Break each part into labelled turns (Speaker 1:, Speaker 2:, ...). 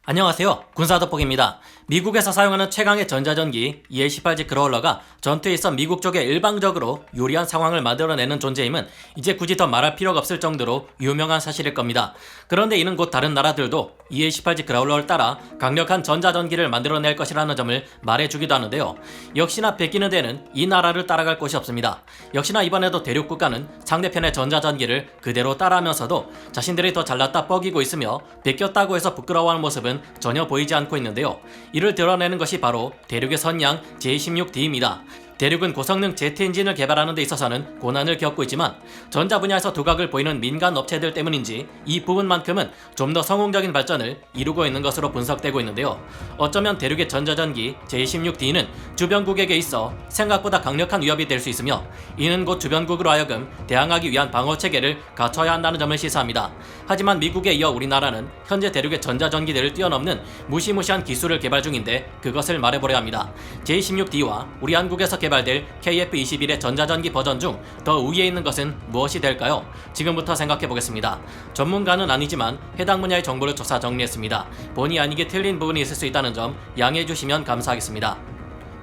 Speaker 1: 안녕하세요. 군사돋보기입니다. 미국에서 사용하는 최강의 전자전기 EA-18G 그로울러가 전투에 있어 미국 쪽에 일방적으로 유리한 상황을 만들어내는 존재임은 이제 굳이 더 말할 필요가 없을 정도로 유명한 사실일 겁니다. 그런데 이는 곧 다른 나라들도 EA-18G 그로울러를 따라 강력한 전자전기를 만들어낼 것이라는 점을 말해주기도 하는데요. 역시나 베끼는 데는 이 나라를 따라갈 곳이 없습니다. 역시나 이번에도 대륙 국가는 상대편의 전자전기를 그대로 따라하면서도 자신들이 더 잘났다 뻐기고 있으며 베꼈다고 해서 부끄러워하는 모습은 전혀 보이지 않고 있는데요. 이를 드러내는 것이 바로 대륙의 선양 J-16D입니다. 대륙은 고성능 제트 엔진을 개발하는 데 있어서는 고난을 겪고 있지만 전자 분야에서 두각을 보이는 민간 업체들 때문인지 이 부분만큼은 좀 더 성공적인 발전을 이루고 있는 것으로 분석되고 있는데요. 어쩌면 대륙의 전자전기 J-16D는 주변국에게 있어 생각보다 강력한 위협이 될 수 있으며 이는 곧 주변국으로 하여금 대항하기 위한 방어체계를 갖춰야 한다는 점을 시사합니다. 하지만 미국에 이어 우리나라는 현재 대륙의 전자전기들을 뛰어넘는 무시무시한 기술을 개발 중인데 그것을 말해보려 합니다. J-16D와 우리 한국에서 개발될 KF-21의 전자전기 버전 중 더 우위에 있는 것은 무엇이 될까요? 지금부터 생각해보겠습니다. 전문가는 아니지만 해당 분야의 정보를 조사 정리했습니다. 본의 아니게 틀린 부분이 있을 수 있다는 점 양해해주시면 감사하겠습니다.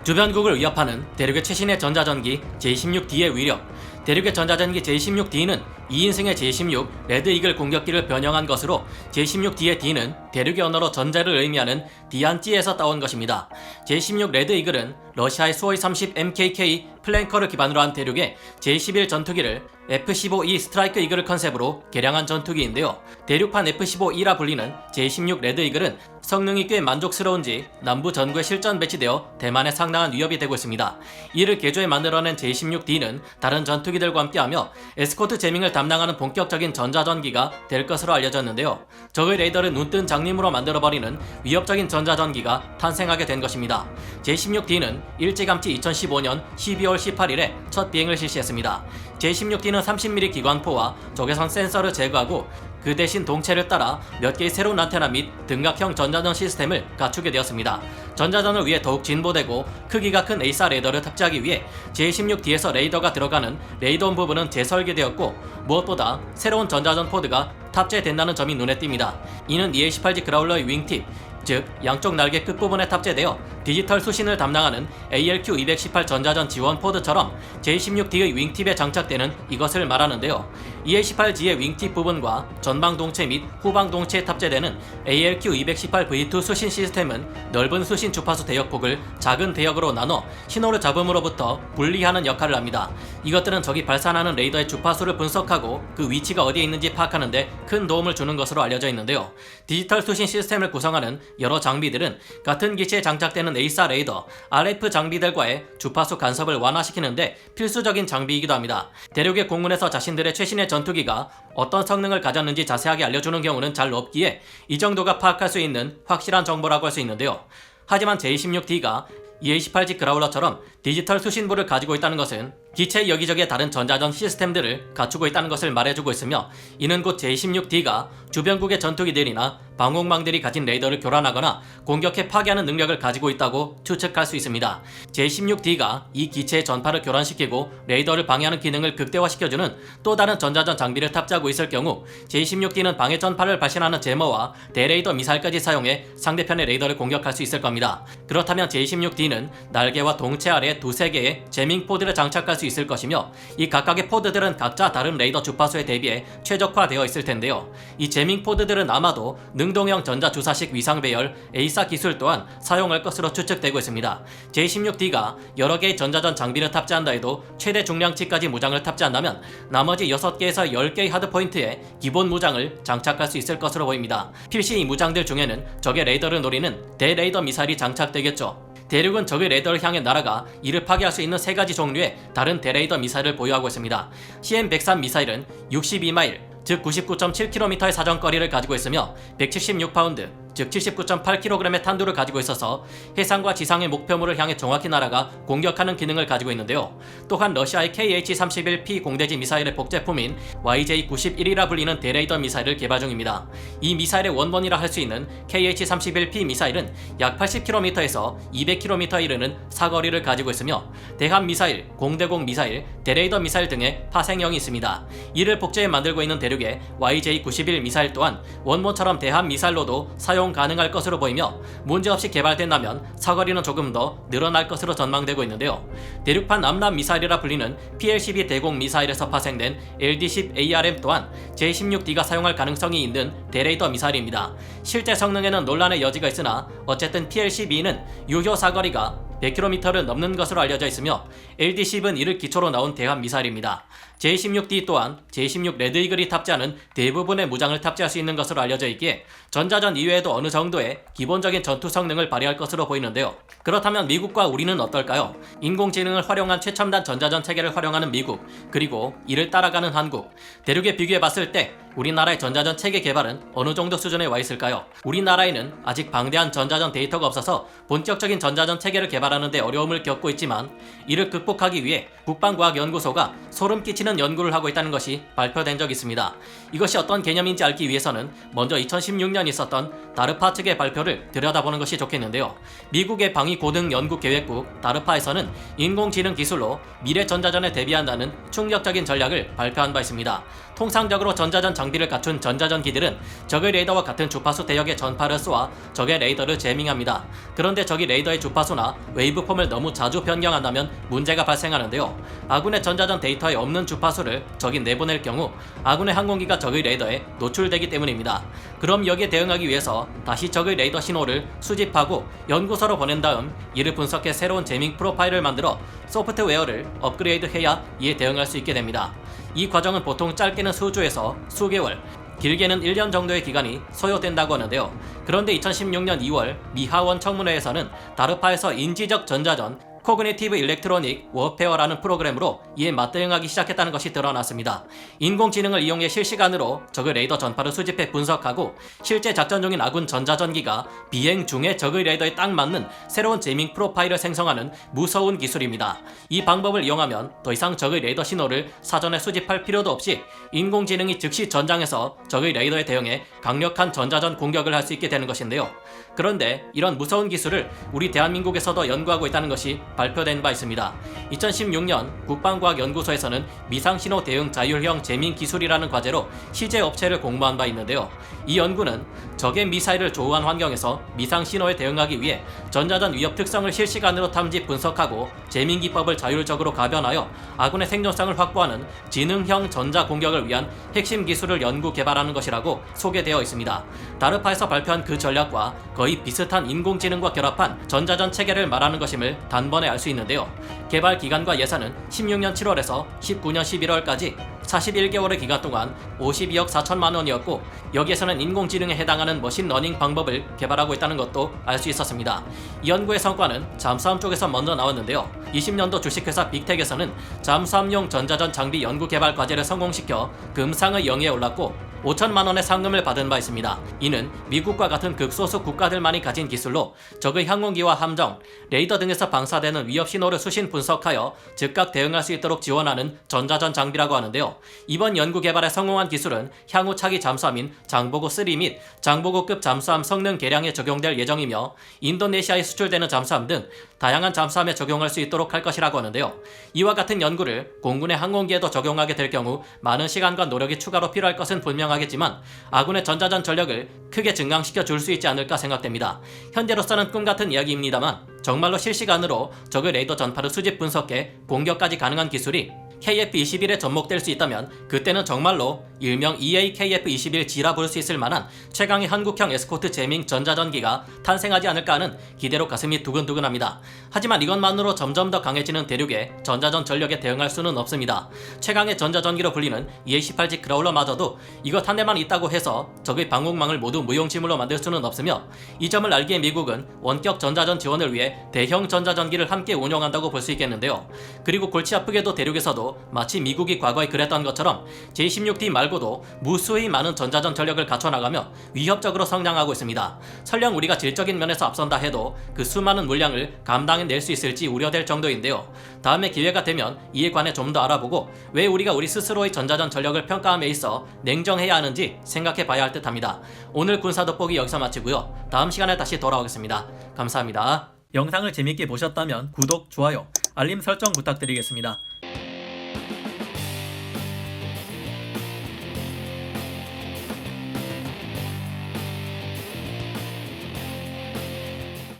Speaker 1: 주변국을 위협하는 대륙의 최신의 전자전기 J-16D의 위력. 대륙의 전자전기 J-16D는 2인승의 J-16 레드 이글 공격기를 변형한 것으로 J-16D의 D는 대륙의 언어로 전자를 의미하는 디안찌에서 따온 것입니다. J-16 레드 이글은 러시아의 수호이 30 MKK 플랭커를 기반으로 한 대륙의 J-11 전투기를 F-15E 스트라이크 이글을 컨셉으로 개량한 전투기인데요. 대륙판 F-15E라 불리는 J-16 레드 이글은 성능이 꽤 만족스러운지 남부 전구에 실전 배치되어 대만에 상당한 위협이 되고 있습니다. 이를 개조해 만들어낸 J-16D는 다른 전투기들과 함께하며 에스코트 제밍을 담당하는 본격적인 전자전기가 될 것으로 알려졌는데요. 적의 레이더를 눈뜬 장님으로 만들어버리는 위협적인 전자전기가 탄생하게 된 것입니다. J-16D는 일찌감치 2015년 12월 18일에 첫 비행을 실시했습니다. J-16D는 30mm 기관포와 적외선 센서를 제거하고 그 대신 동체를 따라 몇 개의 새로운 안테나 및 등각형 전자전 시스템을 갖추게 되었습니다. 전자전을 위해 더욱 진보되고 크기가 큰 에이사 레이더를 탑재하기 위해 J-16D에서 레이더가 들어가는 레이더홈 부분은 재설계되었고 무엇보다 새로운 전자전 포드가 탑재된다는 점이 눈에 띕니다. 이는 EA-18G 그라울러의 윙팁, 즉 양쪽 날개 끝부분에 탑재되어 디지털 수신을 담당하는 ALQ218 전자전 지원 포드처럼 J-16D의 윙팁에 장착되는 이것을 말하는데요. EA-18G의 윙팁 부분과 전방 동체 및 후방 동체에 탑재되는 ALQ218V2 수신 시스템은 넓은 수신 주파수 대역폭을 작은 대역으로 나눠 신호를 잡음으로부터 분리하는 역할을 합니다. 이것들은 적이 발산하는 레이더의 주파수를 분석하고 그 위치가 어디에 있는지 파악하는 데 큰 도움을 주는 것으로 알려져 있는데요. 디지털 수신 시스템을 구성하는 여러 장비들은 같은 기체에 장착되는 에이사 레이더, RF 장비들과의 주파수 간섭을 완화시키는데 필수적인 장비이기도 합니다. 대륙의 공군에서 자신들의 최신의 전투기가 어떤 성능을 가졌는지 자세하게 알려주는 경우는 잘 없기에 이 정도가 파악할 수 있는 확실한 정보라고 할 수 있는데요. 하지만 J-16D가 EA-18G 그라울러처럼 디지털 수신부를 가지고 있다는 것은 기체 여기저기의 다른 전자전 시스템들을 갖추고 있다는 것을 말해주고 있으며 이는 곧 J-16D가 주변국의 전투기들이나 방공망들이 가진 레이더를 교란하거나 공격해 파괴하는 능력을 가지고 있다고 추측할 수 있습니다. J-16D가 이 기체의 전파를 교란시키고 레이더를 방해하는 기능을 극대화시켜주는 또 다른 전자전 장비를 탑재하고 있을 경우 J-16D는 방해 전파를 발신하는 제머와 대레이더 미사일까지 사용해 상대편의 레이더를 공격할 수 있을 겁니다. 그렇다면 J-16D는 날개와 동체 아래에 두세 개의 제밍 포드를 장착할 수 있을 것이며 이 각각의 포드들은 각자 다른 레이더 주파수에 대비해 최적화되어 있을 텐데요. 이 제밍 포드들은 아마도 능동형 전자주사식 위상배열 에이사 기술 또한 사용할 것으로 추측되고 있습니다. J-16D가 여러 개의 전자전 장비를 탑재한다 해도 최대 중량치까지 무장을 탑재한다면 나머지 6개에서 10개의 하드포인트에 기본 무장을 장착할 수 있을 것으로 보입니다. 필시 이 무장들 중에는 적의 레이더를 노리는 대레이더 미사일이 장착되겠죠. 대륙은 적의 레이더를 향해 날아가 이를 파괴할 수 있는 3가지 종류의 다른 대레이더 미사일을 보유하고 있습니다. CM-103 미사일은 62마일, 즉 99.7km의 사정거리를 가지고 있으며 176파운드, 즉 79.8kg의 탄두를 가지고 있어서 해상과 지상의 목표물을 향해 정확히 날아가 공격하는 기능을 가지고 있는데요. 또한 러시아의 KH-31P 공대지 미사일의 복제품인 YJ-91이라 불리는 대레이더 미사일을 개발 중입니다. 이 미사일의 원본이라 할 수 있는 KH-31P 미사일은 약 80km에서 200km에 이르는 사거리를 가지고 있으며 대함 미사일, 공대공 미사일, 대레이더 미사일 등의 파생형이 있습니다. 이를 복제해 만들고 있는 대륙의 YJ-91 미사일 또한 원본처럼 대함 미사일로도 사용 사용 가능할 것으로 보이며 문제없이 개발된다면 사거리는 조금 더 늘어날 것으로 전망되고 있는데요. 대륙판 암람 미사일이라 불리는 PL-12 대공 미사일에서 파생된 LD-10ARM 또한 J-16D가 사용할 가능성이 있는 대레이더 미사일입니다. 실제 성능에는 논란의 여지가 있으나 어쨌든 PL-12는 유효 사거리가 100km를 넘는 것으로 알려져 있으며 LD-10은 이를 기초로 나온 대함 미사일입니다. J-16D 또한 J-16 레드이글이 탑재하는 대부분의 무장을 탑재할 수 있는 것으로 알려져 있기에 전자전 이외에도 어느 정도의 기본적인 전투 성능을 발휘할 것으로 보이는데요. 그렇다면 미국과 우리는 어떨까요? 인공지능을 활용한 최첨단 전자전 체계를 활용하는 미국, 그리고 이를 따라가는 한국. 대륙에 비교해 봤을 때 우리나라의 전자전 체계 개발은 어느 정도 수준에 와 있을까요? 우리나라에는 아직 방대한 전자전 데이터가 없어서 본격적인 전자전 체계를 개발하는 데 어려움을 겪고 있지만 이를 극복하기 위해 국방과학연구소가 소름 끼치는 연구를 하고 있다는 것이 발표된 적이 있습니다. 이것이 어떤 개념인지 알기 위해서는 먼저 2016년 있었던 다르파 측의 발표를 들여다보는 것이 좋겠는데요. 미국의 방위고등연구계획국 다르파에서는 인공지능 기술로 미래 전자전에 대비한다는 충격적인 전략을 발표한 바 있습니다. 통상적으로 전자전 장비를 갖춘 전자전기들은 적의 레이더와 같은 주파수 대역의 전파를 쏘아 적의 레이더를 제밍합니다. 그런데 적이 레이더의 주파수나 웨이브폼을 너무 자주 변경한다면 문제가 발생하는데요. 아군의 전자전 데이터에 없는 주파수를 적이 내보낼 경우 아군의 항공기가 적의 레이더에 노출되기 때문입니다. 그럼 여기에 대응하기 위해서 다시 적의 레이더 신호를 수집하고 연구소로 보낸 다음 이를 분석해 새로운 제밍 프로파일을 만들어 소프트웨어를 업그레이드해야 이에 대응할 수 있게 됩니다. 이 과정은 보통 짧게는 수주에서 수개월, 길게는 1년 정도의 기간이 소요된다고 하는데요. 그런데 2016년 2월 미 하원 청문회에서는 다르파에서 인지적 전자전 코그니티브 일렉트로닉 워페어라는 프로그램으로 이에 맞대응하기 시작했다는 것이 드러났습니다. 인공지능을 이용해 실시간으로 적의 레이더 전파를 수집해 분석하고 실제 작전 중인 아군 전자전기가 비행 중에 적의 레이더에 딱 맞는 새로운 제밍 프로파일을 생성하는 무서운 기술입니다. 이 방법을 이용하면 더 이상 적의 레이더 신호를 사전에 수집할 필요도 없이 인공지능이 즉시 전장에서 적의 레이더에 대응해 강력한 전자전 공격을 할 수 있게 되는 것인데요. 그런데 이런 무서운 기술을 우리 대한민국에서도 연구하고 있다는 것이 발표된 바 있습니다. 2016년 국방과학연구소에서는 미상신호 대응 자율형 제밍 기술이라는 과제로 시제 업체를 공모한 바 있는데요. 이 연구는 적의 미사일을 조우한 환경에서 미상신호에 대응하기 위해 전자전 위협 특성을 실시간으로 탐지 분석하고 제밍 기법을 자율적으로 가변하여 아군의 생존성을 확보하는 지능형 전자 공격을 위한 핵심 기술을 연구 개발하는 것이라고 소개되어 있습니다. 다르파에서 발표한 그 전략과 거의 비슷한 인공지능과 결합한 전자전 체계를 말하는 것임을 단번에 알 수 있는데요. 개발 기간과 예산은 16년 7월에서 19년 11월까지 41개월의 기간 동안 52억 4천만 원이었고 여기에서는 인공지능에 해당하는 머신러닝 방법을 개발하고 있다는 것도 알 수 있었습니다. 이 연구의 성과는 잠수함 쪽에서 먼저 나왔는데요. 20년도 주식회사 빅텍에서는 잠수함용 전자전 장비 연구 개발 과제를 성공시켜 금상의 영예에 올랐고 5천만 원의 상금을 받은 바 있습니다. 이는 미국과 같은 극소수 국가들만이 가진 기술로 적의 항공기와 함정, 레이더 등에서 방사되는 위협 신호를 수신 분석하여 즉각 대응할 수 있도록 지원하는 전자전 장비라고 하는데요. 이번 연구 개발에 성공한 기술은 향후 차기 잠수함인 장보고3 및 장보고급 잠수함 성능 개량에 적용될 예정이며 인도네시아에 수출되는 잠수함 등 다양한 잠수함에 적용할 수 있도록 할 것이라고 하는데요. 이와 같은 연구를 공군의 항공기에도 적용하게 될 경우 많은 시간과 노력이 추가로 필요할 것은 분명하겠지만 아군의 전자전 전력을 크게 증강시켜 줄 수 있지 않을까 생각됩니다. 현재로서는 꿈같은 이야기입니다만 정말로 실시간으로 적의 레이더 전파를 수집 분석해 공격까지 가능한 기술이 KF-21에 접목될 수 있다면 그때는 정말로 일명 EA-KF-21G라 부를 수 있을 만한 최강의 한국형 에스코트 제밍 전자전기가 탄생하지 않을까 하는 기대로 가슴이 두근두근합니다. 하지만 이것만으로 점점 더 강해지는 대륙의 전자전 전력에 대응할 수는 없습니다. 최강의 전자전기로 불리는 EA-18G 그라울러마저도 이것 한 대만 있다고 해서 적의 방공망을 모두 무용지물로 만들 수는 없으며 이 점을 알기에 미국은 원격 전자전 지원을 위해 대형 전자전기를 함께 운영한다고 볼 수 있겠는데요. 그리고 골치 아프게도 대륙에서도 마치 미국이 과거에 그랬던 것처럼 J-16D 말고도 무수히 많은 전자전 전력을 갖춰나가며 위협적으로 성장하고 있습니다. 설령 우리가 질적인 면에서 앞선다 해도 그 수많은 물량을 감당해낼 수 있을지 우려될 정도인데요. 다음에 기회가 되면 이에 관해 좀 더 알아보고 왜 우리가 우리 스스로의 전자전 전력을 평가함에 있어 냉정해야 하는지 생각해봐야 할 듯합니다. 오늘 군사 돋보기 여기서 마치고요. 다음 시간에 다시 돌아오겠습니다. 감사합니다. 영상을 재밌게 보셨다면 구독, 좋아요, 알림 설정 부탁드리겠습니다.